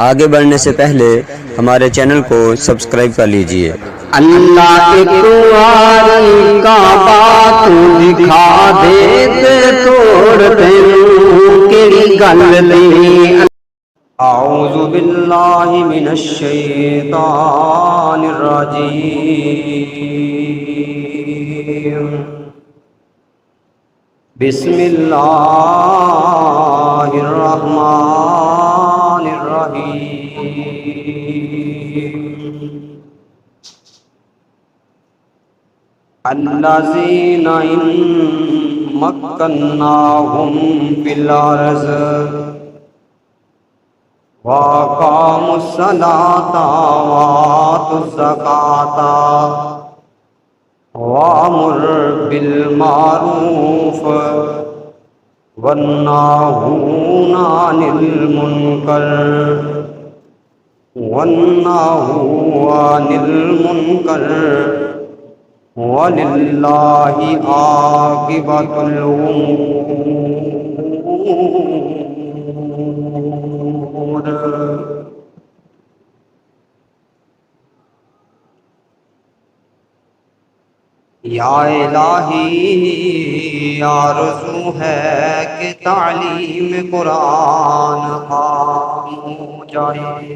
آگے بڑھنے سے پہلے ہمارے چینل کو سبسکرائب کر لیجئے۔ اللہ ایک واری کعبہ تو دکھا دے تے توڑ تینوں کیڑی گل دی۔ اعوذ باللہ من الشیطان الرجیم۔ بسم اللہ الرحمن الرحیم۔ الذین ان مکناہم فی الارض وَأَقَامُوا الصَّلَاةَ وَآتَوُا الزَّكَاةَ وَأَمُرُوا بِالْمَعْرُوفِ وَيَنْهَوْنَ عَنِ الْمُنكَرِ وَلِلَّهِ عَاقِبَةُ الْأُمُورِ۔ یا الہی آرزو ہے کہ تعلیم قرآن عام ہو جائے۔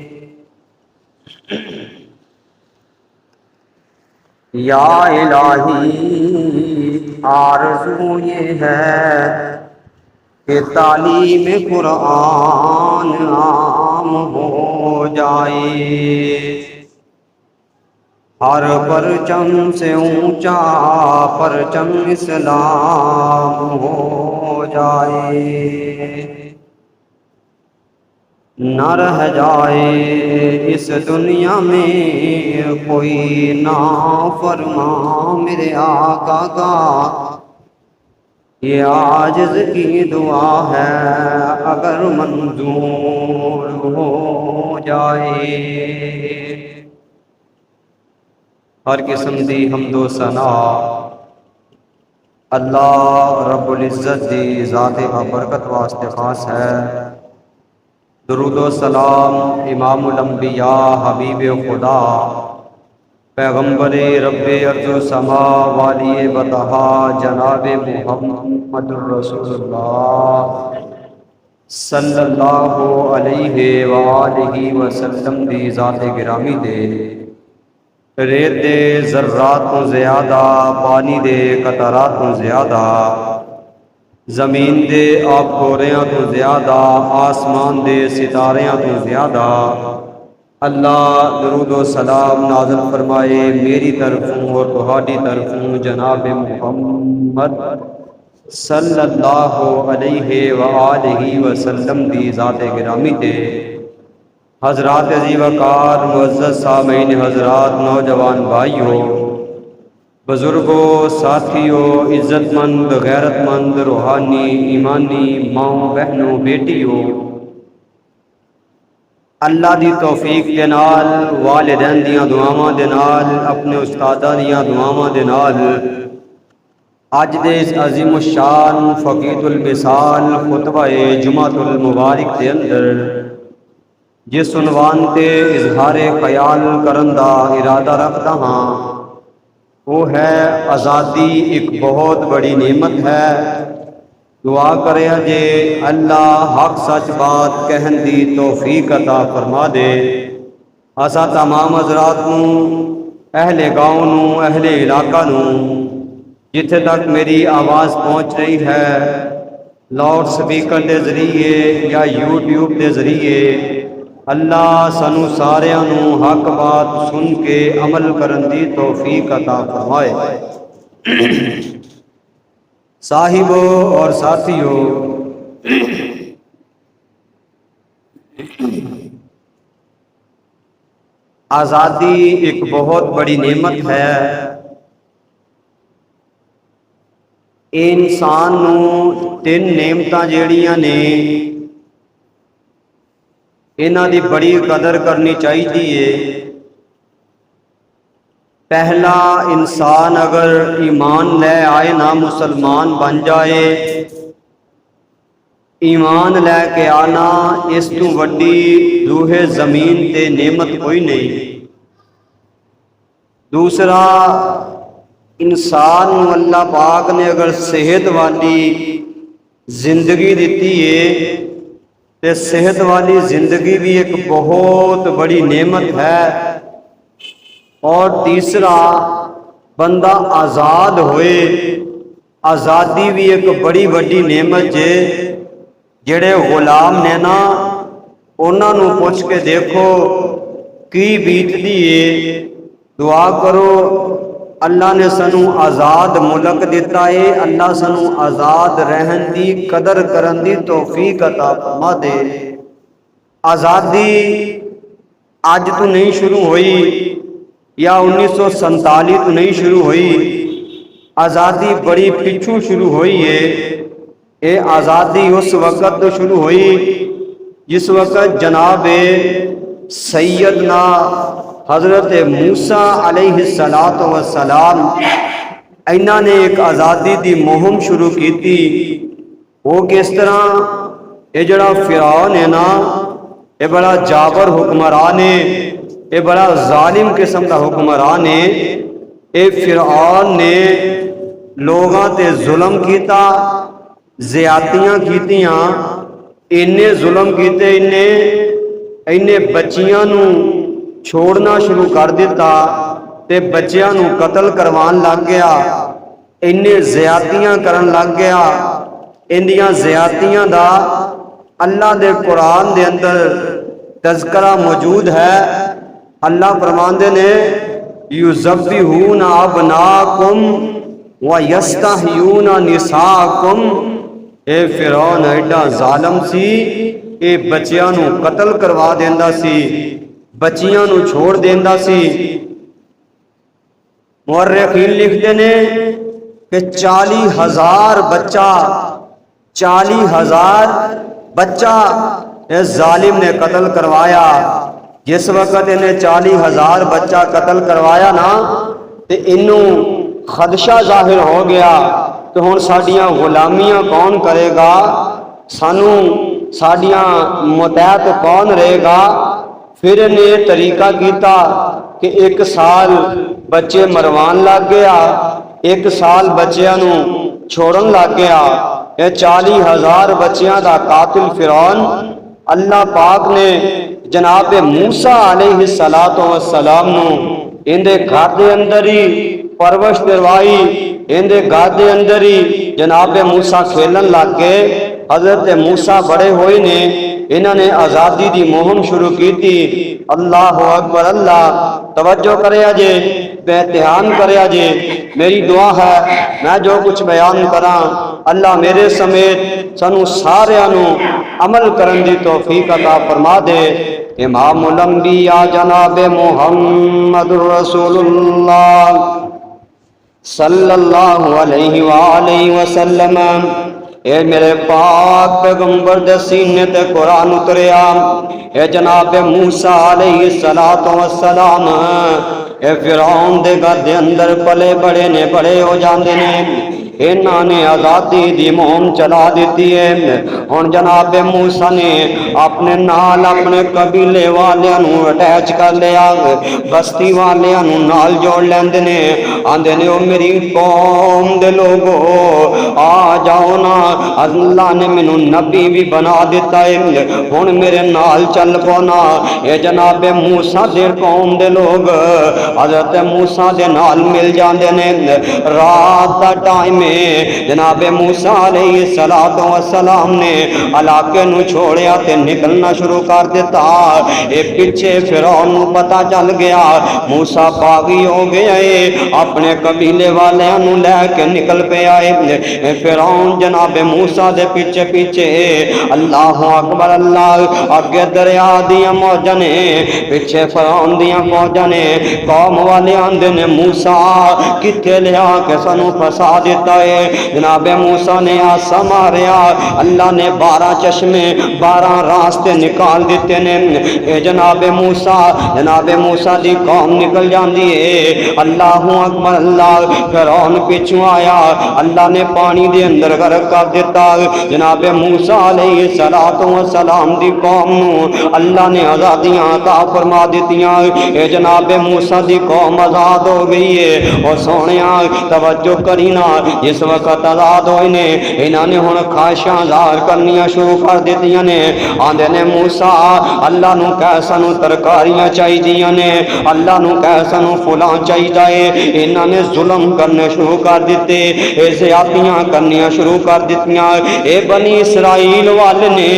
یا الہی آرزو یہ ہے کہ تعلیم قرآن عام ہو جائے، ہر پرچم سے اونچا پرچم اسلام ہو جائے، نہ رہ جائے اس دنیا میں کوئی نافرمان میرے آقا کا۔ یہ عاجز کی دعا ہے اگر منظور ہو جائے۔ ہر قسم دی حمد و ثنا اللہ رب العزت دی ذات برکت واسطے خاص ہے۔ درود و سلام امام الانبیاء حبیب خدا پیغمبر رب ارض و سما والی بطحا جناب محمد الرسول اللہ صلی اللہ علیہ وآلہ وسلم دی ذات گرامی دے، ریت دے ذرات تو زیادہ، پانی دے قطرات تو زیادہ، زمین دے آب گوریاں تو زیادہ، آسمان دے ستاریاں تو زیادہ اللہ درود و سلام نازل فرمائے میری طرفوں اور تہاڈی طرفوں جناب محمد صلی اللہ علیہ وآلہ وسلم دی ذات گرامی تے۔ حضرات عزیز وقار معزز سامعین حضرات، نوجوان بھائیوں، بزرگوں، ساتھیوں، عزت مند، غیرت مند، روحانی، ایمانی ماؤں، بہنوں، بیٹیوں، اللہ دی توفیق دے نال، والدین دیاں دعاواں دے نال، اپنے استاداں دیاں دعاواں دے نال اج دے اس عظیم الشان فقیت المثال خطبہ جمعۃ المبارک دے اندر جس عنوان تے اظہار خیال کرن دا ارادہ رکھتا ہاں وہ ہے آزادی ایک بہت بڑی نعمت ہے۔ دعا کرے جے اللہ حق سچ بات کہن دی توفیق عطا فرما دے۔ اسا تمام حضرات نوں، اہل گاؤں نوں، اہل علاقہ نوں، جتھے تک میری آواز پہنچ رہی ہے لاؤڈ سپیکر دے ذریعے یا یوٹیوب دے ذریعے، اللہ سانو ساریاں نوں حق بات سن کے عمل کرن دی توفیق عطا فرمائے۔ صاحبوں اور ساتھیوں، آزادی ایک بہت بڑی نعمت ہے۔ انسان نوں تین نعمتاں جیڑیاں نے انہاں دی بڑی قدر کرنی چاہیے۔ پہلا، انسان اگر ایمان لے آئے نا، مسلمان بن جائے، ایمان لے کے آنا اس تو وڈی روح زمین تے نعمت کوئی نہیں۔ دوسرا، انسان نو اللہ پاک نے اگر صحت والی زندگی دیتی ہے تے صحت والی زندگی بھی ایک بہت بڑی نعمت ہے۔ اور تیسرا، بندہ آزاد ہوئے، آزادی بھی ایک بڑی بڑی نعمت ہے۔ جڑے غلام نے نا انہاں نو پوچھ کے دیکھو کی بیتدی ہے۔ دعا کرو اللہ نے سانو آزاد ملک دیتا ہے، اللہ سانو آزاد رہن دی قدر کرن دی توفیق عطا فرما دے۔ آزادی اج تو نہیں شروع ہوئی یا 1947 تو نہیں شروع ہوئی، آزادی بڑی پچھو شروع ہوئی ہے۔ اے آزادی اس وقت تو شروع ہوئی جس وقت جناب سیدنا حضرت موسیٰ علیہ السلام انہاں نے ایک آزادی دی مہم شروع کی تھی۔ وہ کس طرح، یہ جڑا فرعون ہے نا، یہ بڑا جابر حکمران ہے، یہ بڑا ظالم قسم کا حکمران ہے۔ اے فرعون نے لوگاں تے ظلم کیتا، زیادتیاں کیتیاں، انہیں ظلم کیتے، انہیں بچیاں نو چھوڑنا شروع کر دیتا تے بچیاں نو قتل کروان لگ گیا، انہیں زیادتیاں کرن لگ گیا۔ اندیاں زیادتیاں دا اللہ دے قرآن دے اندر تذکرہ موجود ہے۔ اللہ فرماندے نے یذبحون ابناءکم ویستحیون نساءکم۔ اے فرعون ایڈا ظالم سی، اے بچیاں نو قتل کروا دیندا سی، بچیاں نو چھوڑ دیندا سی۔ مورخین لکھتے نے کہ 40,000 بچہ اس ظالم نے قتل کروایا۔ جس وقت انہیں 40,000 بچہ قتل کروایا نا تے انہوں خدشہ ظاہر ہو گیا تو ہن ساڈیاں غلامیاں کون کرے گا، سانو ساڈیاں متحد کون رہے گا۔ پھر انہیں یہ طریقہ کیتا کہ 1 سال بچے مروان لگ گیا، 1 سال بچیاں نو چھوڑن لگ گیا۔ یہ 40,000 بچیاں دا قاتل فرعون اللہ پاک نے جناب موسیٰ علیہ السلام نو اندے گھر دے اندر ہی پرورش دروائی، اندے گھر دے اندر ہی جناب موسیٰ کھیلن لگ گئے۔ حضرت موسیٰ بڑے ہوئے نے، انہوں نے آزادی دی مہم شروع کی تھی۔ اللہ اکبر، اللہ توجہ کرے جے، بے دھیان کرے جے۔ میری دعا ہے میں جو کچھ بیان کراں اللہ میرے سمیت سانو سارے نو عمل کرن دی توفیق عطا فرما دے۔ امام الانبیاء جناب محمد رسول اللہ صلی اللہ علیہ وآلہ وسلم، اے میرے پاک پیغمبر دے سینے تے قرآن اتریا۔ اے جناب موسیٰ علیہ السلام، اے فرعون دے گھر دے اندر پلے بڑے نے بڑے ہو جاندے نے، انہاں نے آزادی دی مہم چلا دیتی ہے۔ ہن جناب موسیٰ نے اپنے نال اپنے قبیلے والیاں نو اٹیچ کر لیا، بستی والیاں نو نال جوڑ لیندے نے، آندے نے او میری قوم دے لوگو آ جاؤ نا، اللہ نے مینوں نبی بھی بنا دیتا ہے، ہن میرے نال چل پونا۔ اے جناب موسیٰ دے قوم دے لوگ حضرت موسیٰ دے نال مل جاندے نے۔ رات دا ٹائم جناب موسیٰ علیہ السلام نے علاقے نو چھوڑیا تے نکلنا شروع کر دیتا۔ اے پیچھے فرعون نو پتہ چل گیا موسیٰ باغی ہو گیا ہے، اپنے قبیلے والیاں نو لے کے نکل پہ آئے۔ فرعون جناب موسیٰ دے پیچھے پیچھے، اللہ اکبر، اللہ اگے دریا دیاں موجاں نے، پیچھے فرعون دیاں فوجاں نے۔ قوم والے آندے نے موسیٰ کتے لیا کے سانو پھسا دیتا ہے۔ جناب موسیٰ نے آسا ماریا، اللہ نے 12 چشمے 12 راستے نکال دیتے نے۔ اے جناب موسیٰ دی قوم نکل جاندی ہے۔ اللہ اکبر اللہ، فرعون پیچھوں آیا، اللہ نے پانی دے اندر غرق کر دیتا۔ جناب موسیٰ علیہ السلام دی قوم نو اللہ نے آزادیاں عطا فرما دیتیاں۔ اے جناب موسیٰ دی قوم آزاد ہو گئی ہے۔ اور سونیاں توجہ کرینا، اس وقت آزاد ہوئے نے، انہوں نے ہن خواہشاں ظاہر کرنیاں شروع کر دیتیاں نے۔ آندے نے موسیٰ اللہ نو کیسا نو ترکاریاں چاہی دیاں نے، اللہ نو کیسا نو فلاں چاہی دائے۔ انہوں نے ظلم کرنے شروع کر دیتے، اے زیادتیاں کرنیاں شروع کر دیتیاں۔ اے بنی اسرائیل والے نے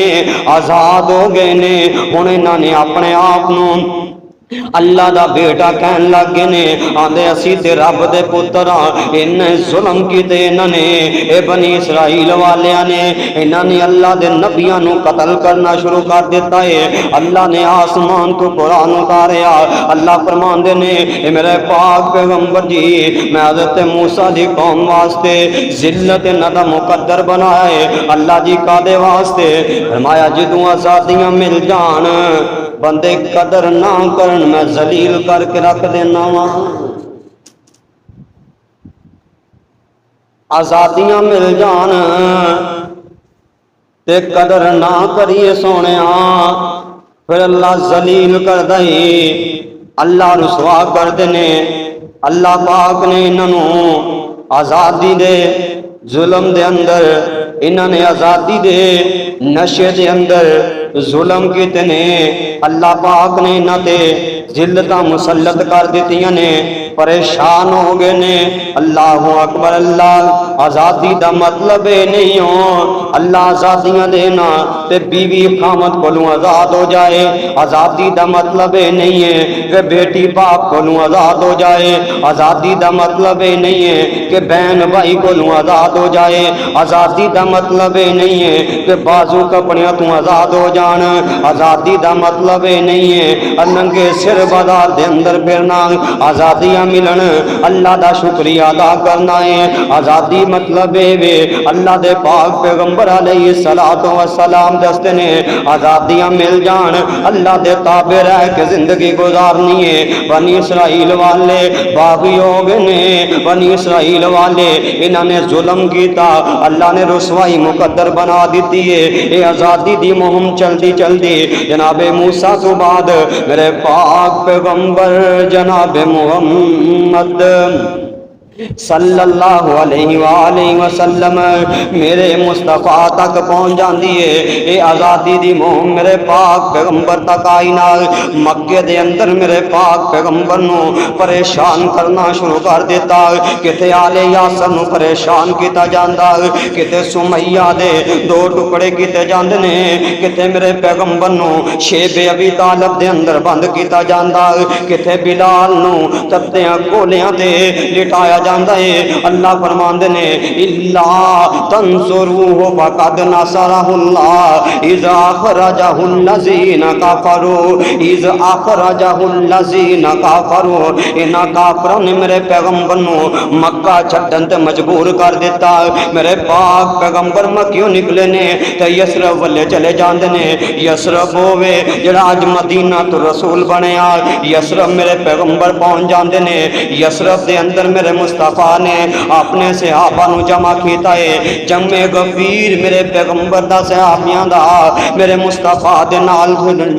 آزاد ہو گئے نے، ہن انہوں نے اپنے آپ نو اللہ دا بیٹا کہن لگ گئے نے، آندے اسی تے رب دے پتر ہاں۔ انہیں ظلم کیتے انہوں نے، اے بنی اسرائیل والیاں نے، انہوں نے اللہ دے نبیاں نو قتل کرنا شروع کر دیتا ہے۔ اللہ نے آسمان تو قرآن اتاریا، اللہ فرماندے نے، اے میرے پاک پیغمبر جی، میں حضرت موسیٰ دی قوم واسطے ذلت ندا مقدر بنایا ہے۔ اللہ جی کا دے واسطے فرمایا جدوں آزادیاں مل جان بندے قدر نہ کرن میں ذلیل کر کے رکھ دینا وا۔ آزادیاں مل جان تے قدر نہ کریے سونیا، پھر اللہ ذلیل کر دئی، اللہ رسوا کر دینے۔ اللہ پاک نے انہوں آزادی دے ظلم دے اندر، انہوں نے آزادی دے نشے دے اندر ظلم کیتے نے، اللہ پاک نے انہوں تے ذلتاں مسلط کر دیتیاں نے، پریشان ہو گئے نے۔ اللہ اکبر اللہ، آزادی دا مطلب نہیں ہو اللہ آزادیاں دینا تے بیوی خامد کولوں آزاد ہو جائے۔ آزادی دا مطلب نہیں ہے کہ بیٹی باپ کولوں آزاد ہو جائے۔ آزادی دا مطلب نہیں ہے کہ بہن بھائی کولوں آزاد ہو جائے۔ آزادی دا مطلب نہیں ہے کہ بازو کپڑیاں تو آزاد ہو جان۔ آزادی دا مطلب نہیں ہے ننگے سر بازار دے اندر پھرنا۔ آزادیاں ملن اللہ دا شکریہ ادا کرنا ہے۔ آزادی مطلب ہے اللہ دے پاک پیغمبر علیہ السلام دستے نے، آزادیاں مل جان اللہ دے تابع رہ کے زندگی گزارنی ہے۔ بنی اسرائیل والے باغی ہو گئے نے، بنی اسرائیل والے انہوں نے ظلم کیتا، اللہ نے رسوائی مقدر بنا دیتی ہے۔ اے آزادی دی مہم چلدی جناب موسیٰ تو بعد میرے پاک پیغمبر جناب محمد صلی اللہ علیہ وآلہ وسلم میرے مصطفیٰ تک پہنچ جاندی ہے۔ اے آزادی دی مہم میرے پاک پیغمبر تک آئی نہ، مکے دے اندر میرے پاک پیغمبر نو پریشان کرنا شروع کر دیتا، کتے آل یاسر نو پریشان کیتا جاندا، کتے سمیہ دے 2 ٹکڑے کیتے جاندے نے، کتے میرے پیغمبر نو شیب ابی طالب دے اندر بند کیتا جاندا، کتے بلال نو تتیاں گولیاں دے لٹایا جاندا ہے۔ اللہ فرماندے نے الا تنصروہ فقد نصرہ اللہ اذ اخرجہ الذین کفروا اذ اخرجہ الذین کفروا۔ انہاں کافراں نے میرے پیغمبر نو مکہ چھڈن تے مجبور کر دیتا۔ میرے پاک پیغمبر مکیوں نکلے نے تے یسرب والے چلے جاندے نے۔ یسرب ہوے جڑا اج مدینہ تو رسول بنیا، یسرب میرے پیغمبر پہنچ جاندے نے۔ یسرب دے اندر میرے مصطفیٰ نے اپنے صحابہ نو جمع کیتا ہے، جمع غفیر میرے پیغمبر دا صحابیاں دا میرے مصطفیٰ دے نال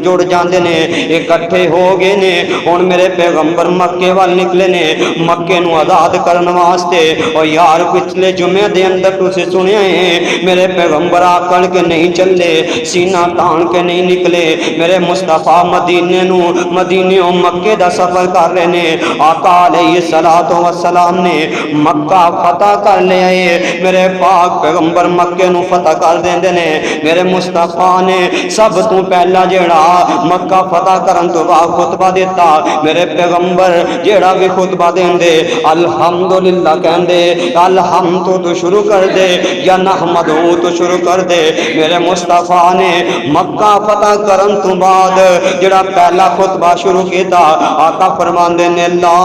جڑ جاندے نے، اکٹھے ہو گئے نے۔ ہن میرے پیغمبر مکے وال نکلے نے مکے نو آزاد کرن واسطے۔ اور یار پچھلے جمعے دے اندر تسی سنیا ہے میرے پیغمبر آکڑ کے نہیں چلے، سینہ تان کے نہیں نکلے۔ میرے مصطفیٰ مدینے نو مدینیوں مکے دا سفر کر رہے نے۔ آقا علیہ السلام نے مکہ فتح کر لیا ہے، میرے پاک پیغمبر مکے نو فتح کر دیندے نے۔ میرے مصطفیٰ نے سب تو پہلا جیڑا مکہ فتح کرن تو بعد خطبہ دیتا، میرے پیغمبر جیڑا بھی خطبہ دیندے الحمدللہ کہندے، الحمد تو شروع کر دے یا نحمدہ تو شروع کر دے۔ میرے مصطفیٰ نے مکہ فتح کرن تو بعد جیڑا پہلا خطبہ شروع کیتا، آقا فرماندے نے لا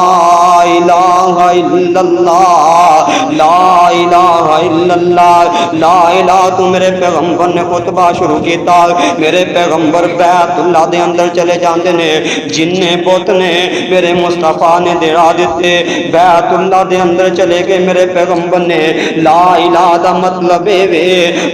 الہ الا الا اللہ لا الہ الا اللہ لا الہ۔ تو میرے پیغمبر نے خطبہ شروع کیتا، میرے پیغمبر بیت اللہ دے اندر چلے جاندے نے، جننے بت نے میرے مصطفیٰ نے دڑا دیتے، بیت اللہ دے اندر چلے گئے میرے پیغمبر نے۔ لا الہ دا مطلب اے وے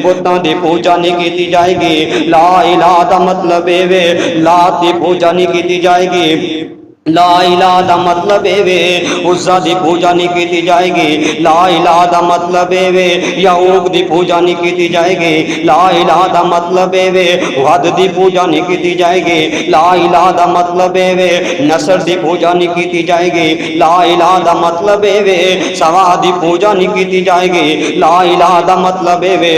بتاں دی پوجا نہیں کیتی جائے گی، لا الہ دا مطلب اے وے لات دی پوجا نہیں کیتی جائے گی، لا الہ دا مطلب اے وے عزا دی پوجا نہیں کیتی جائے گی، لا الہ دا مطلب اے وے یعوق دی پوجا نہیں کیتی جائے گی، لا الہ دا مطلب اے وے ود دی پوجا نہیں کیتی جائے گی، لا الہ دا مطلب اے وے نصر دی پوجا نہیں کیتی جائے گی، لا الہ دا مطلب اے وے سوا دی پوجا نہیں کیتی جائے گی، لا الہ دا مطلب اے وے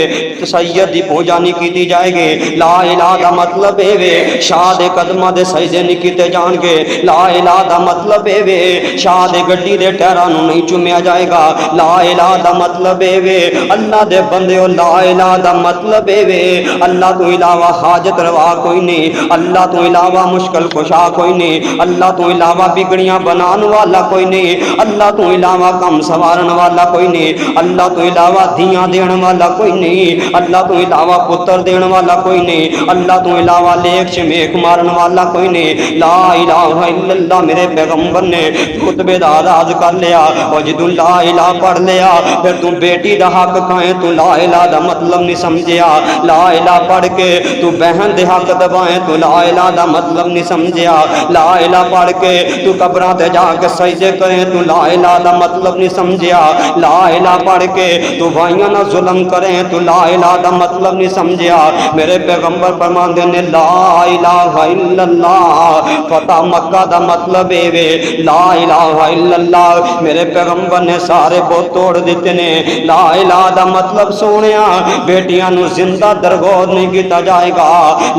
سید دی پوجا نہیں کیتی جائے گی، لا الہ دا مطلب اے وے شاہ دے قدمہ دے سجدے نہیں کیتے جان گے، لا الہ دا مطلب اے وے شاہ دے گڈی دے ٹیراں نوں نہیں چومیا جائے گا، لا الہ دا مطلب اے وے اللہ دے بندیو لا الہ دا مطلب اے وے اللہ تو علاوہ حاجت روا کوئی نہیں، اللہ تو علاوہ مشکل کشا کوئی نہیں، اللہ تو علاوہ بگڑیاں بنان والا کوئی نہیں، اللہ تو علاوہ کم سوارن والا کوئی نہیں، اللہ تو علاوہ دھیاں دین والا کوئی نہیں، اللہ تو علاوہ پتر دین والا کوئی نہیں، اللہ تو علاوہ لیک شمیک مارن والا کوئی نہیں، لا الہ الا اللہ۔ میرے پیغمبر نے خطبے دا آغاز کر لیا اور جدوں لا الہ پڑھ لیا پھر تو بیٹی دا حق کھائیں تو لا الہ دا مطلب نہیں سمجھیا، لا الہ پڑھ کے تو بہن دے حق دبائیں تو لا الہ دا مطلب نہیں سمجھیا، لا الہ پڑھ کے تو قبراں تے جا کے سجدے کریں تو لا الہ دا مطلب نہیں سمجھیا، لا الہ پڑھ کے تو بھائیاں نہ ظلم کریں تو لا الہ دا مطلب نہیں سمجھیا۔ میرے پیغمبر فرماندے نے لا الہ الا اللہ فتح مکہ دا مطلب اے وے لا الہ الا اللہ۔ میرے پیغمبر نے سارے بت توڑ دیتے نے، لا الہ دا مطلب سونیا بیٹیاں نو زندہ درگور نہیں کیتا جائے گا،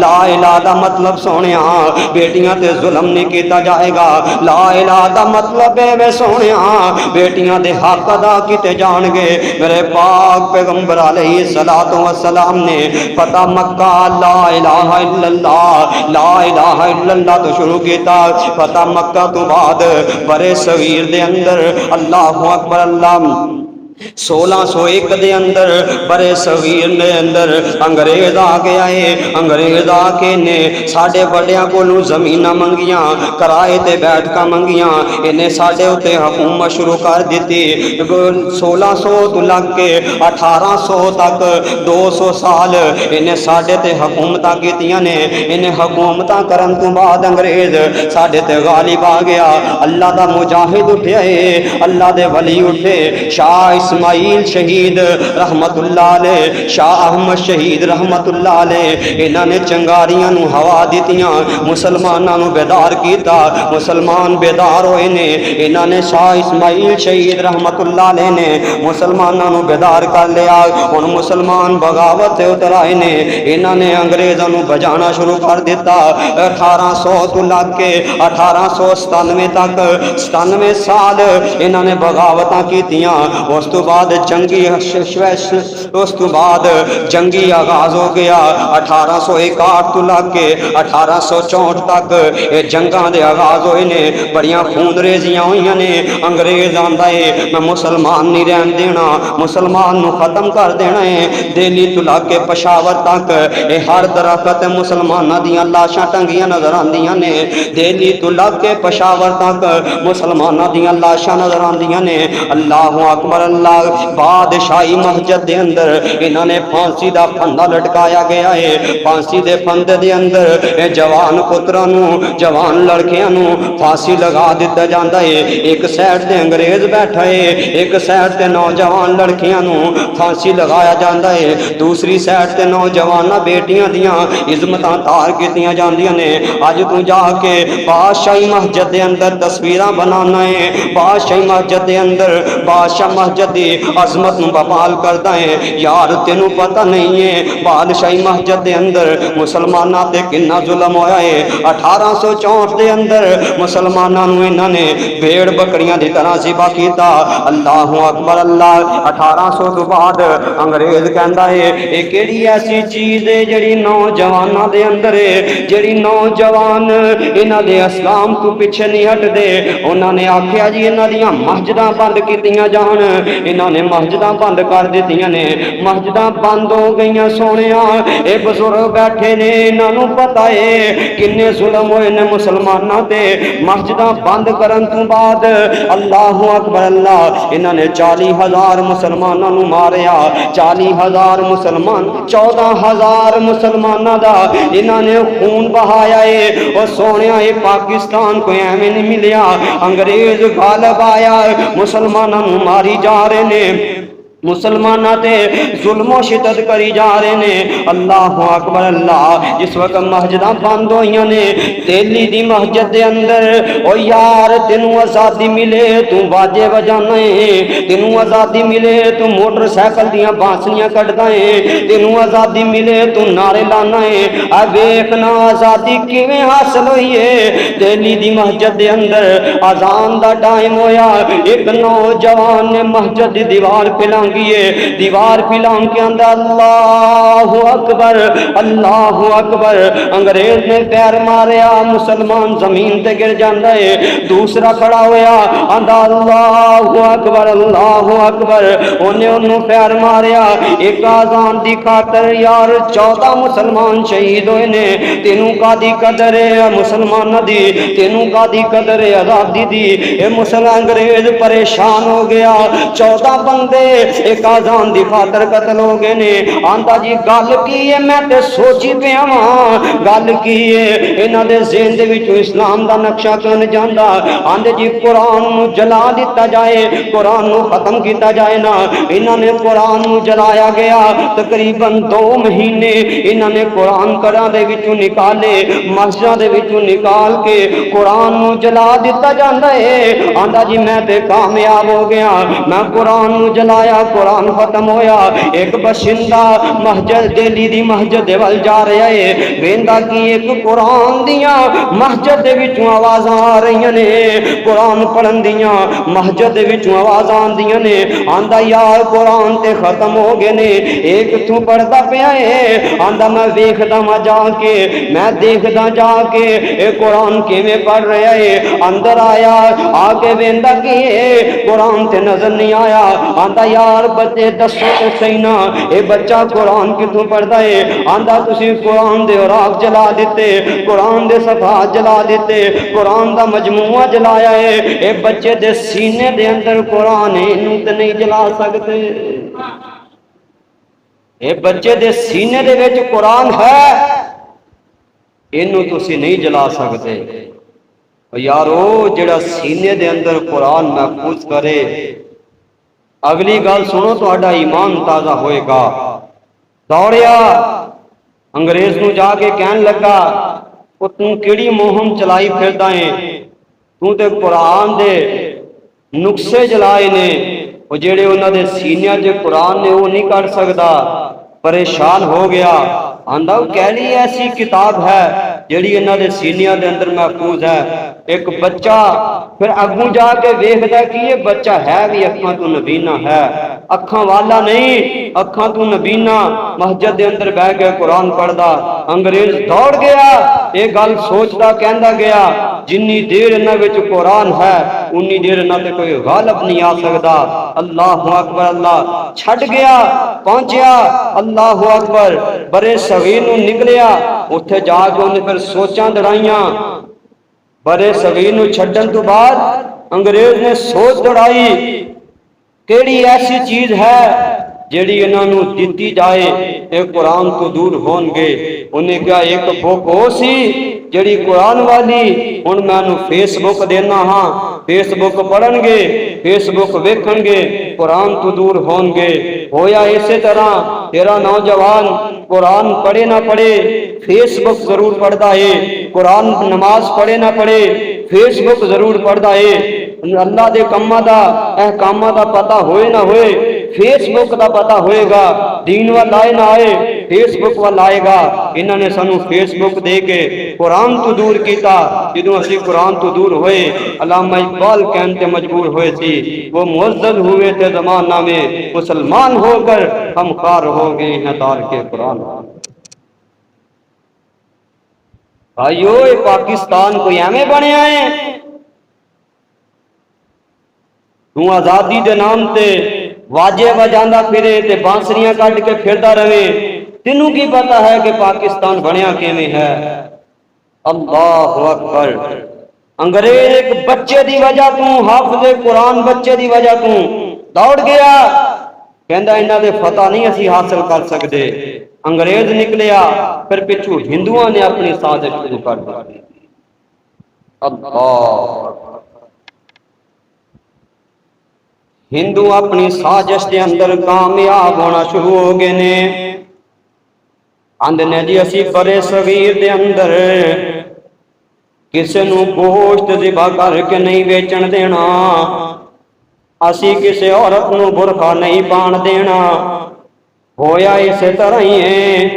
لا الہ دا مطلب سونیا بیٹیاں تے ظلم نہیں کیتا جائے گا، لا الہ دا مطلب اے وے سونیا بیٹیاں دے حق ادا کیتے جان گے۔ میرے پاک پیغمبر علیہ الصلوۃ والسلام نے فتح مکہ لا الہ الا اللہ لا الہ الا اللہ تو شروع کیتا، فتح مکہ تو بعد برے صغیر دے اندر اللہ اکبر اللہ 1601 دے اندر برے صغیر دے اندر انگریز آ کے آئے، انگریز آ کے نے ساڈے بڑیاں کولوں زمیناں منگیاں، کرائے تے بیٹھکاں منگیاں، انہیں ساڈے اتے حکومت شروع کر دیتی۔ 1600 تو لگ کے 1800 تک 200 سال انہیں ساڈے تے حکومتاں کیتیاں نے، انہیں حکومتاں کرن تو بعد انگریز ساڈے تے غالب آ گیا۔ اللہ دا مجاہد اٹھے اللہ دے ولی اٹھے، شاہ اسماعیل شہید رحمت اللہ علیہ، شاہ احمد شہید رحمت اللہ علیہ، انہاں نے چنگاریاں نو ہوا دیتیاں، مسلماناں نو بیدار کیتا، مسلمان بیدار ہوئے نے، انہاں نے شاہ اسماعیل شہید رحمت اللہ علیہ نے مسلماناں نو بیدار کر لیا۔ ہن مسلمان بغاوت تے اتر آئے نے، انہاں نے انگریزاں نو بجانا شروع کر دیتا۔ 1800 تو لگ کے 1897 تک 97 سال انہاں نے بغاوتاں کیتیاں۔ اس تو بعد جنگی اس تو بعد جنگی آغاز ہو گیا۔ 1861 تو لگ کے 1864 تک جنگاں دے آغاز ہوئے نے، بڑیاں خون ریزیاں ہوئیاں نے۔ انگریز آندا ہے میں مسلمان نہیں رہن دینا، مسلمان نو ختم کر دینا ہے۔ دہلی تو لگ کے پشاور تک ہر درخت مسلماناں دیاں لاشاں ٹنگیاں نظر آندیاں نے، دہلی تو لگ کے پشاور تک مسلماناں دیاں لاشاں نظر آندیاں نے۔ اللہ اکبر اللہ۔ بادشاہی مسجد دے اندر انہاں نے پھانسی دا پھندا لٹکایا گیا ہے، پھانسی دے پھندے دے اندر جوان پتراں نو جوان لڑکیاں نو پھانسی لگا دتا جاندا ہے۔ ایک سائڈ تے انگریز بیٹھا ہے، ایک سائڈ تے نوجوان لڑکیاں نو پھانسی لگایا جاندا ہے، دوسری سائڈ تے نوجواناں بیٹیاں دیاں عظمتاں تار کیتیاں جاندیاں نے۔ اج تو جا کے بادشاہی مسجد دے اندر تصویراں بنانا ہے، بادشاہی مسجد دے اندر بادشاہ مسجد دی عظمت نو بحال کردا ہے۔ یار تینوں پتہ نہیں ہے بادشاہی مسجد دے اندر مسلماناں تے کنا ظلم ہویا ہے۔ 1864 دے اندر مسلماناں نو انہاں نے بھیڑ بکریاں دی طرح ذبح کیتا۔ اللہ اکبر اللہ۔ 1800 تو بعد انگریز کہندا ہے اے کیڑی ایسی چیز ہے جڑی نوجواناں دے اندر ہے، جڑی نوجوان انہاں دے اسلام تو پیچھے نہیں ہٹ دے۔ انہاں نے آکھیا جی انہاں دیاں مسجداں بند کیتیاں جان۔ انہاں نے مسجداں بند کر دتیاں نے، مسجداں بند ہو گئیاں سونیاں۔ اے بزرگ بیٹھے نے، انہاں نوں پتہ ہے کنے ظلم ہوئے نے مسلماناں تے۔ مسجداں بند کرن تو بعد اللہ اکبر اللہ انہاں نے 40,000 مسلماناں نوں ماریا۔ 40,000 مسلمان، 14,000 مسلماناں دا انہاں نے خون بہایا ہے۔ اور سونیا یہ پاکستان کو ایویں نہیں ملیا، انگریز غالب آیا، مسلماناں نوں ماری جا رہے نے، مسلمانہ تے ظلم و شدت کری جا رہے نے۔ اللہ اکبر اللہ۔ جس وقت مسجداں بند ہوئیاں نے، دہلی دی مسجد دے اندر او یار تینوں آزادی ملے تو باجے بجانا ہے، تینوں آزادی ملے تو موٹر سائیکل دیاں بانسریاں کٹدا ہے، تینوں آزادی ملے تو نعرے لانا ہے۔ اے ویکھنا آزادی کیویں حاصل ہوئی ہے۔ دہلی دی مسجد دے اندر اذان دا ٹائم ہویا، ایک نوجوان نے مسجد دی دیوار پلانگی ہے، دیوار پلان کے اندر اللہ اکبر اللہ اکبر، انگریز نے پیر ماریا، مسلمان زمین تے گر جاندا ہے۔ دوسرا کھڑا ہویا آندا اللہ اکبر اللہ اکبر، اونے اونوں پیر ماریا۔ ایک اذان دی خاطر یار 14 مسلمان شہید ہوئے نے۔ تینوں کا دی قدر ہے مسلماناں دی، تینوں کا دی قدر ہے آزادی دی۔ اے مسلمان انگریز پریشان ہو گیا، 14 بندے ایک آزان دی خاطر قتل ہو گئے نے۔ آندا جی گل کی ہے میں تے سوچی پیا واں، گل کی ہے انہاں دے ذہن دے وچوں اسلام دا نقشہ کیوں نہیں جاندا۔ آندے جی قرآن نو جلا دتا جائے، قرآن نو ختم کیتا جائے نا۔ انہاں نے قرآن نو جلایا گیا، تقریباً 2 مہینے انہاں نے قرآن گھراں دے وچوں نکالے، مسجداں دے وچوں نکال کے قرآن نو جلا دتا جاندا ہے۔ آندا جی میں تے کامیاب ہو گیا، میں قرآن نو جلایا، قرآن ختم ہویا۔ ایک باشندہ مسجد دہلی دی مسجد دے ول جا رہا ہے، ویندا کی ایک قرآن دیاں مسجد دے وچوں آوازاں آ رہیاں نے، قرآن پڑھن دیاں مسجد دے وچوں آوازاں آندیاں نے۔ آندا یار قرآن تے ختم ہو گئے نے، ایک تو پڑھدا پیا ہے۔ آندا میں ویکھدا میں جا کے، میں دیکھدا جا کے اے قرآن کیویں پڑھ رہا ہے۔ اندر آیا، آ کے ویندا کی قرآن تے نظر نہیں آیا۔ آندا یار بچے دسو تے صحیح نا اے بچہ قرآن کتوں پڑھدا ہے؟ آندا تسی قرآن دے اوراق جلا دیتے، قرآن دے صفحات جلا دیتے، قرآن دا مجموعہ جلایا ہے، اے بچے دے سینے دے اندر قرآن ہے، انہوں تے نہیں جلا سکتے۔ اے بچے دے سینے دے وچ قرآن ہے، انہوں تسی نہیں جلا سکتے۔ یارو جڑا سینے دے اندر قرآن محفوظ کرے، اگلی گل سنو تو اڈا ایمان تازہ ہوئے گا۔ دوڑیا انگریز نو جا کے کہن لگا او توں کیڑی مہم چلائی پھردا ہے، توں تے قرآن دے نقصے جلائے نے، او جڑے انہاں دے سینیاں دے قرآن نے وہ نہیں کر سکدا۔ پریشان ہو گیا، آندا کیڑی ایسی کتاب ہے جڑی انہاں دے سینیاں دے اندر محفوظ ہے۔ ایک بچہ پھر اگوں جا کے ویکھدا کہ یہ بچہ ہے بھی اکھاں تو نبینا ہے، اکھاں والا نہیں، اکھاں تو نبینا، مسجد دے اندر بیٹھ کے قرآن پڑھدا۔ انگریز دوڑ گیا، یہ گل سوچدا کہندا گیا جنی دیر انہاں وچ قرآن ہے انی دیر انہاں تے کوئی غالب نہیں آ سکدا۔ اللہ اکبر اللہ، چھڈ گیا، پہنچیا، اللہ اکبر، برے صغیر نو نکلیا، اوتھے جا کے انہیں پھر سوچاں دڑائیاں۔ برے صغیر نو چھڈن تو بعد انگریز نے سوچ دڑائی کیڑی ایسی چیز ہے جیڑی انہاں نو دتی جائے اے قرآن تو دور ہون گے۔ انہیں کہا ایک بک ہو سی جیڑی قرآن والی، ہن میں انہوں فیس بک دینا ہاں، فیس بک پڑھن گے، فیس بک ویکھن گے، قرآن تو دور ہون گے۔ ہویا اسی طرح تیرا نوجوان قرآن پڑھے نہ پڑھے فیس بک ضرور پڑھدا ہے، قرآن نماز پڑھے نہ پڑھے فیس بک ضرور پڑھدا ہے۔ اللہ دے کماں دا احکاماں دا پتہ ہوئے نہ ہوئے، فیس بک دا پتہ ہوئے گا، دین وال آئے نہ آئے فیس بک وال آئے گا۔ انہوں نے سانو فیس بک دے کے قرآن تو دور کیتا، جدوں اسی قرآن تو دور ہوئے علامہ اقبال کہتے مجبور ہوئے سی، وہ معزز ہوئے تھے زمانہ میں، مسلمان ہو کر ہم خوار ہو گئے ہیں تار کے قرآن۔ بھائیو یہ پاکستان کوئی ایویں بنے آئے تو آزادی دے نام تے واجے وجاندہ پھرے تے بانسریاں کٹ کے پھردا رہے، تینوں کی پتہ ہے کہ پاکستان بنیا کیویں ہے؟ اللہ اکبر۔ انگریز ایک بچے دی وجہ تو، حافظ قرآن بچے دی وجہ تو دوڑ گیا، کہندا انہاں دے فتح نہیں اسی حاصل کر سکدے۔ انگریز نکلیا، پھر پچھو ہندوؤں نے اپنی سازش شروع کر دی۔ اللہ، ہندو اپنی سازش کے اندر کامیاب ہونا شروع ہو گئے نے۔ آندے نے جی اسی برے صغیر دے اندر کسے نو گوشت ذبح کر کے نہیں بیچن دینا، اسی کسے عورت نو برقع نہیں پان دینا۔ ہویا اسی طرح ہی ہے،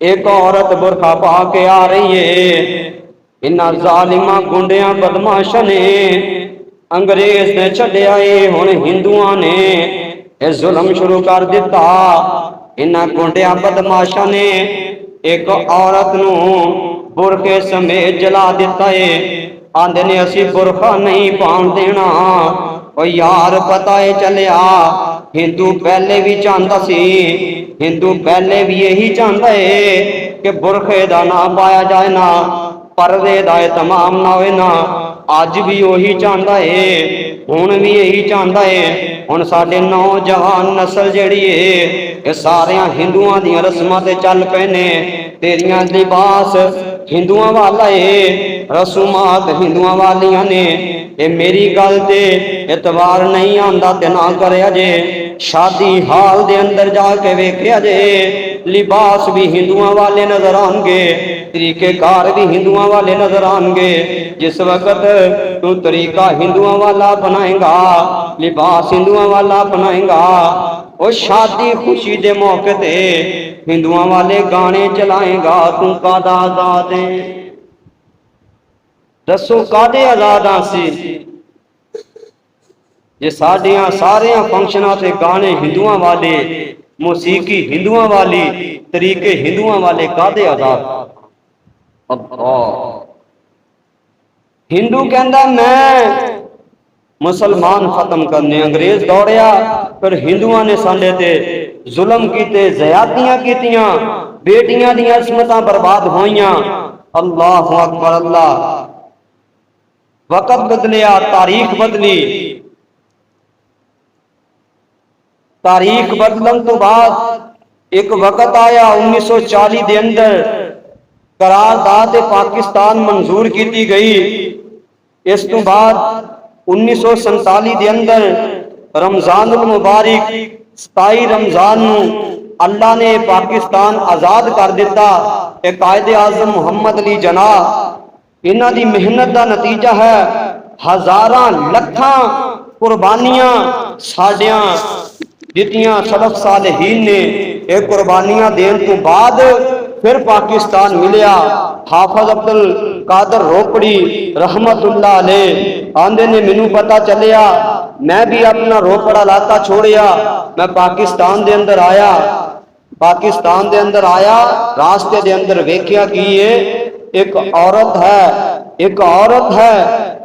ایک عورت برقع پا کے آ رہی ہے، انہاں ظالماں گنڈیاں بدماشاں نے انگریز نے چھڈیا اے، ہن ہندوؤں نے اے ظلم شروع کر دیتا۔ انہاں گنڈیاں بدماشاں نے ایک عورت نو برقعے سمیت جلا دیتا ہے، آندے نے اسی برقع نہیں پان دینا۔ او یار پتہ ہے چلیا ہندو پہلے بھی چاہتا سی، ہندو پہلے بھی یہی چاہتا ہے کہ برقعے دا نہ پایا جائے نا، پردے دا اہتمام نہ ہوئے نا، آج بھی وہی چاہتا ہے، ہن بھی یہی چاہتا ہے۔ ہن ساڈے نوجوان نسل جڑی ہے یہ ساریاں ہندوؤں دیاں رسماں تے چل پے نے، تیریاں لباس ہندوؤں والا ہے، رسومات ہندوؤں والیاں نے۔ اے میری گل تے اعتبار نہیں آندا تے نہ کریا جے، شادی حال دے اندر جا کے ویکھیا جے، لباس بھی ہندوؤں والے نظر آن گے، طریقے کار بھی ہندوؤں والے نظر آن گے۔ جس وقت تو طریقہ ہندوؤں والا اپنائیں گا، لباس ہندوؤں والا اپنائیں گا، وہ شادی خوشی دے موقع تے ہندوؤں والے گانے چلائیں گا، تو کادا آزاد ہیں؟ دسو کادے آزاد سی؟ یہ ساڈیاں ساریاں فنکشناں تے گانے ہندوؤں والے، موسیقی ہندوؤں والی، طریقے ہندوؤں والے، کادے آزاد؟ اللہ، ہندو کہندا میں مسلمان ختم کرنے، انگریز دوڑیا، پھر ہندوؤں نے ساڈے تے ظلم کیتے، زیادتیاں کیتیاں، بیٹیاں دیاں عصمتاں برباد ہوئیاں۔ اللہ اکبر اللہ۔ وقت بدلیا، تاریخ بدلی، تاریخ بدلن تو بعد ایک وقت آیا 1940 دے اندر قرارداد پاکستان منظور کیتی گئی۔ اس تو بعد 1947 دے اندر رمضان المبارک 27 رمضان نو اللہ نے پاکستان آزاد کر دیتا۔ ایک قائد اعظم محمد علی جناح انہاں دی محنت دا نتیجہ ہے، ہزاراں لکھاں قربانیاں ساڈیاں جتیاں سلف صالحین نے ایک قربانیاں دین تو بعد پھر پاکستان ملیا۔ حافظ عبد القادر روپڑی رحمت اللہ علیہ آندے نے مینوں پتہ چلیا، میں بھی اپنا روپڑا علاقہ چھوڑیا، میں پاکستان دے اندر آیا، پاکستان دے اندر آیا، راستے دے اندر ویکھیا کیے ایک عورت ہے، ایک عورت ہے،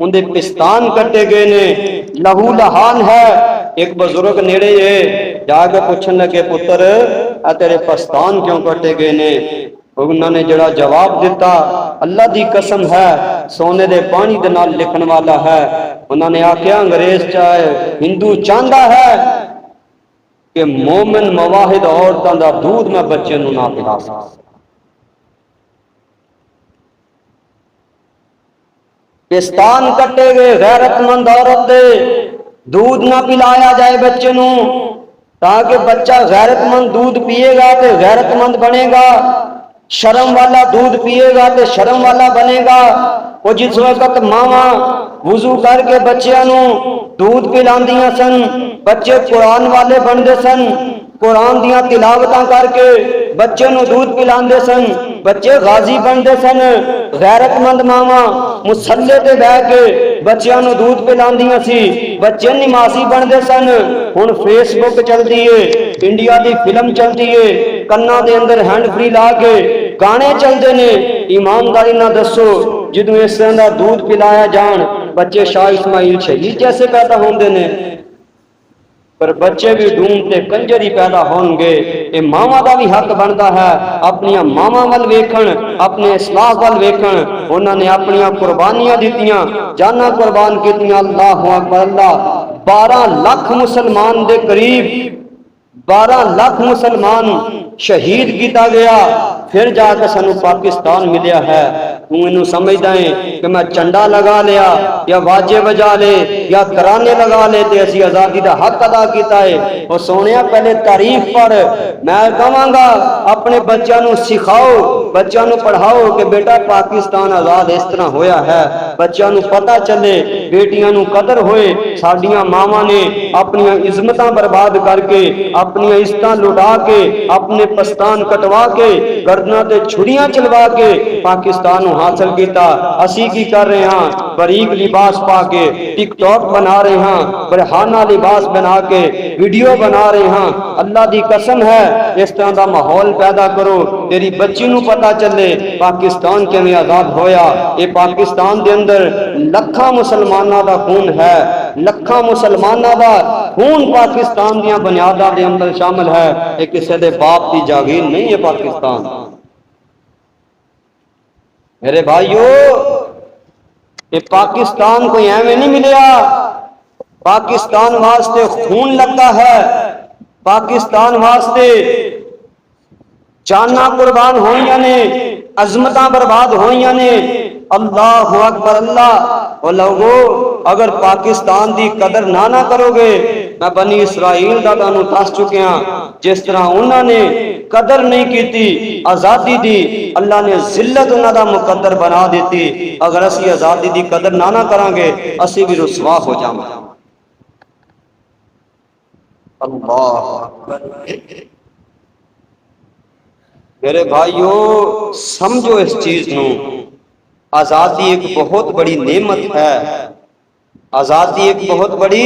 اندے پستان کٹے گئے نے، لہو لہان ہے۔ ایک بزرگ نیڑے ہے، جا کے پوچھن لگے پتر اے تیرے پستان کیوں کٹے گئے نے؟ انہوں نے جڑا جواب دیتا، اللہ دی قسم ہے سونے دے پانی دے نال لکھن والا ہے۔ انہوں نے آکھیا انگریز چاہے ہندو چاہتا ہے کہ مومن مواحد عورتاں دا دودھ میں بچے نوں نہ پلا سکتا۔ پستان کٹے گئے، غیرت مند عورت دے دودھ نہ پلایا جائے بچے نوں، تاکہ بچہ غیرت مند دودھ پیے گا تے غیرت مند بنے گا۔ شرم والا دودھ پیے گا تو شرم والا بنے گا۔ وہ جس وقت ماما وضو کر کے بچیاں نو دودھ پلاندیاں سن، بچے قرآن والے بنتے سن، قرآن دیاں تلاوتاں کر کے بچے نو دودھ پلاندے سن، بچے غازی بنتے سن۔ غیرت مند ماما مصلے تے بیٹھ کے بچیاں نو دودھ پلاندیاں سی، بچے نمازی بنتے سن۔ ہن فیس بک چلتی ہے، انڈیا دی فلم چلتی ہے، کنا دے اندر ہینڈ فری لا کے گانے چلتے نے۔ ایمانداری نہ دسو جدوں اس طرح دا دودھ پلایا جان بچے شاہ اسماعیل شہید جیسے پیدا ہوندے نے، پر بچے بھی ڈھونڈتے کنجر ہی پیدا ہون گے۔ اے ماما دا بھی حق بنتا ہے اپنی ماما ول ویکھن، اپنے اصلاح ول ویکھن۔ انہوں نے اپنی قربانیاں دیتیاں، جانا قربان کیتیاں۔ اللہ اکبر اللہ۔ 12 لاکھ مسلمان دے قریب 12 لاکھ مسلمان شہید کیتا گیا، پھر جا کے سانو پاکستان ملیا ہے۔ تو انہوں سمجھدا ہے کہ میں چنڈا لگا لیا یا واجے بجا لے یا ترانے لگا لے تے اسی آزادی دا حق ادا کیتا ہے۔ اور سونیا پہلے تاریخ پڑھ، میں کہاں گا اپنے بچوں نو سکھاؤ، بچوں نو پڑھاؤ کہ بیٹا پاکستان آزاد اس طرح ہویا ہے، بچوں نو پتہ چلے، بیٹیاں نو قدر ہوئے۔ ساڈیاں ماواں نے اپنی عظمتاں برباد کر کے، اپنی عزتاں لٹا کے، اپنے پستان کٹوا کے، گردناں تے چھڑیاں چلوا کے پاکستان نو حاصل کیتا۔ اسی کی کر رہے ہاں؟ باریک لباس پا کے ٹک ٹاک بنا رہے ہاں، برہانہ لباس بنا کے ویڈیو بنا رہے ہاں۔ اللہ دی قسم ہے اس طرح دا ماحول پیدا کرو، تیری بچی نو پتہ چلے پاکستان کیویں آزاد ہویا۔ یہ پاکستان دے اندر لکھاں مسلماناں دا خون ہے، لکھاں مسلماناں دا خون پاکستان دیاں بنیاداں دے اندر شامل ہے۔ یہ کسی دے باپ دی جاگیر نہیں ہے پاکستان۔ میرے بھائیو، یہ پاکستان کوئی ایویں نہیں ملیا، پاکستان واسطے خون لگتا ہے، پاکستان واسطے جاناں قربان ہوئیاں نے، عظمتاں برباد ہوئیاں نے۔ اللہ اکبر اللہ۔ وہ لوگو اگر پاکستان دی قدر نہ کرو گے، میں بنی اسرائیل دا تانوں دس چکیا جس طرح انہوں نے قدر نہیں کیتی آزادی دی، اللہ نے ذلت انہاں دا مقدر بنا دیتی۔ اگر اسی آزادی دی قدر نہ کران گے اسی بھی رسوا ہو جاواں گے۔ اللہ اکبر۔ میرے بھائیو سمجھو اس چیز نو، آزادی ایک بہت بڑی نعمت ہے، آزادی ایک بہت بڑی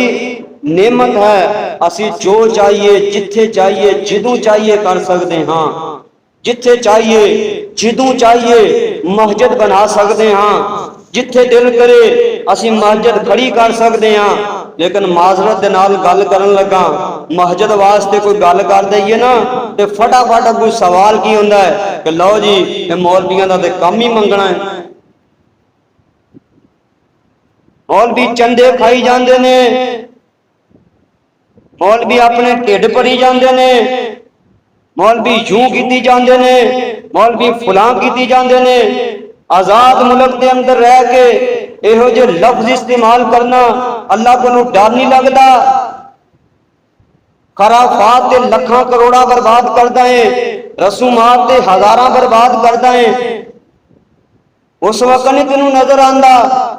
نعمت ہے۔ اسی جو چاہیے جتھے چاہیے جدوں چاہیے کر سکتے ہاں، جتھے چاہیے جدوں چاہیے مسجد بنا سکتے ہاں، جتھے دل کرے اسی مسجد کھڑی کر سکتے ہاں۔ لیکن معذرت دے نال گل کرن لگا مسجد واسطے کوئی گل کر دئیے نا تے فٹافٹ کوئی سوال کی ہوندا ہے کہ لو جی اے مولویاں دا تے کم ہی منگنا ہے۔ مولوی چندے کھائی جاندے نے، مولوی اپنے ٹھڈ بھری جاندے نے، مولوی یوں کیتی جاندے نے، مولوی فلاں کیتی جاندے نے۔ آزاد ملک دے اندر رہ کے ایہو جے لفظ استعمال کرنا اللہ کو ڈر نہیں لگدا؟ خرافات تے لکھاں کروڑا برباد کردا ہے، رسومات تے ہزاراں برباد کردا ہے۔ اس وقت نہیں تینوں نظر آندا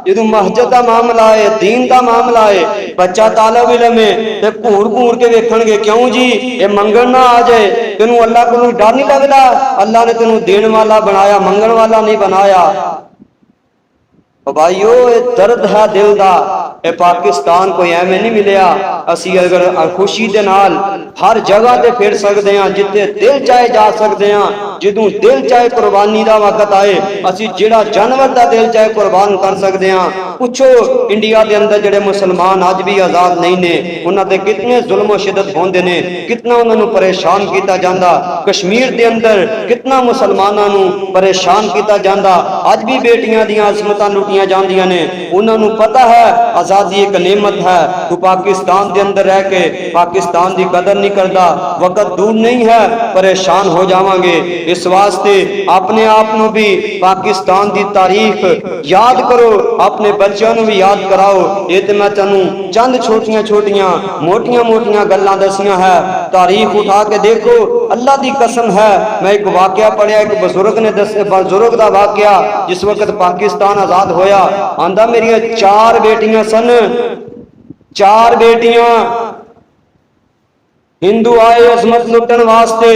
جدوں مسجد دا معاملہ ہے، دین دا معاملہ ہے، بچہ طالب علم ہے تے گھور گھور کے ویکھن گے کیوں جی اے منگن نہ آ جائے۔ تینوں اللہ کو ڈر نہیں لگدا؟ اللہ نے تینوں دین والا بنایا، منگن والا نہیں بنایا۔ بھائیو اے درد ہے دل دا، اے پاکستان کوئی ایویں نہیں ملیا۔ اسی اگر خوشی دے نال ہر جگہ تے پھر سکدے ہاں، جتھے دل چاہے جا سکدے ہاں، جدوں دل چاہے قربانی دا وقت آئے اسی جڑا جانور دا دل چاہے قربان کر سکدے ہاں۔ پوچھو انڈیا دے اندر جڑے مسلمان آج بھی آزاد نہیں نے انہاں تے کتنے ظلم و شدت ہوندے نے، کتنا انہاں نوں پریشان کیتا جاندا۔ کشمیر دے اندر کتنا مسلماناں نوں پریشان کیتا جاندا، اج بھی بیٹیاں دیاں عصمتاں لٹیاں جاندیاں نے۔ انہاں نوں پتہ ہے آزادی ایک نعمت ہے۔ تو پاکستان دے اندر رہ کے پاکستان دی قدر نہیں کردا، وقت دور نہیں ہے پریشان ہو جاواں گے۔ اس واسطے اپنے آپ نو بھی پاکستان دی تاریخ یاد کرو، اپنے بچوں نو بھی یاد کراؤ۔ یہ تے میں تینوں چند چھوٹیاں چھوٹیاں موٹیاں موٹیاں گلاں دسیاں ہے، تاریخ اٹھا کے دیکھو، اللہ دی قسم ہے۔ میں ایک واقعہ پڑھیا، ایک بزرگ نے بزرگ دا واقعہ، جس وقت پاکستان آزاد ہویا، آندا میری 4 بیٹیاں سن، 4 بیٹیاں، ہندو آئے عظمت لٹن واسطے۔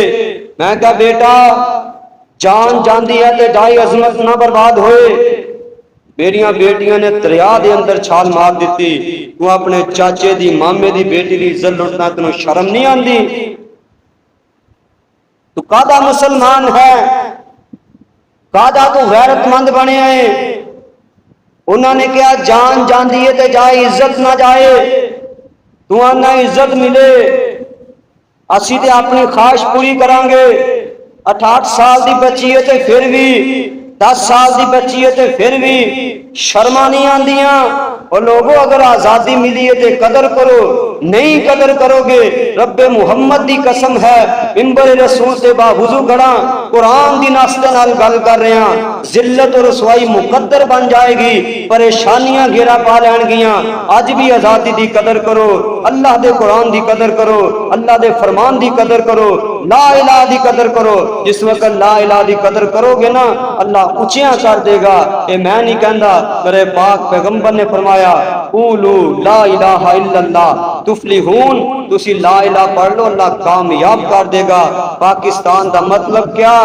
میں کہا بیٹا جان جاندی ہے تے ڈائی عظمت نہ برباد ہوئے۔ میریاں بیٹیاں نے دریا دے اندر چھال مار دیتی۔ تو اپنے چاچے دی مامے دی بیٹی دی عزت لٹنا، تینوں شرم نہیں آندی؟ تو کادا مسلمان ہے، کادا تو غیرت مند بنے ہیں۔ انہوں نے کہا جان جاندی ہے تے جائے عزت نہ جائے، تو آنا عزت ملے، اسی تے اپنی خواہش پوری کریں گے۔ 68 سال دی بچی ہے تے پھر بھی، 10 سال دی بچی ہے تے پھر بھی شرما نہیں آندیاں۔ اور لوگوں اگر آزادی ملی ہے تے قدر کرو، نہیں قدر کرو گے رب محمد دی قسم ہے، منبر رسول سے باوضو کھڑا قرآن دی ناستے نال گل کر رہے ہیں، ذلت اور رسوائی مقدر بن جائے گی، پریشانیاں گھیرا پا لین گیاں۔ اج بھی آزادی دی قدر کرو، اللہ دے قرآن دی قدر کرو، اللہ دے فرمان دی قدر کرو، لا الہ دی قدر کرو۔ جس وقت لا الہ دی قدر کرو گے نا، اللہ اونچیاں کر دے گا۔ اے میں نہیں کہندا، میرے پاک پیغمبر نے فرمایا قولوا لا الہ الا اللہ تفلحون، تسی لا الہ پڑھ لو، اللہ کامیاب کر دے گا۔ پاکستان دا مطلب کیا؟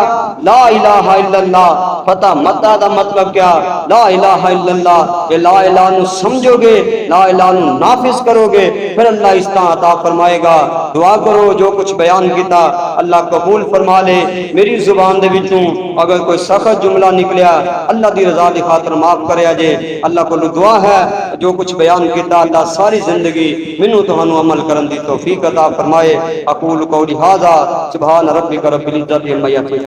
لا الہ الا اللہ۔ فتح مکہ دا مطلب کیا؟ لا الہ الا اللہ۔ یہ لا الہ نو سمجھو گے، لا الہ نو نافذ کرو گے، پھر اللہ اس طرح عطا فرمائے گا۔ دعا کرو جو کچھ بیان کیتا اللہ قبول فرما لے۔ میری زبان دے وچوں اگر کوئی سخت جملہ نکلیا، اللہ دی رضا دی خاطر معاف کرے جے۔ اللہ کو دعا ہے جو کچھ بیان کیتا اللہ ساری زندگی منو تہانوں عمل کرن دی توفیق عطا فرمائے۔ اقول قولی ھذا سبحان ربک رب العزت عما یصفون۔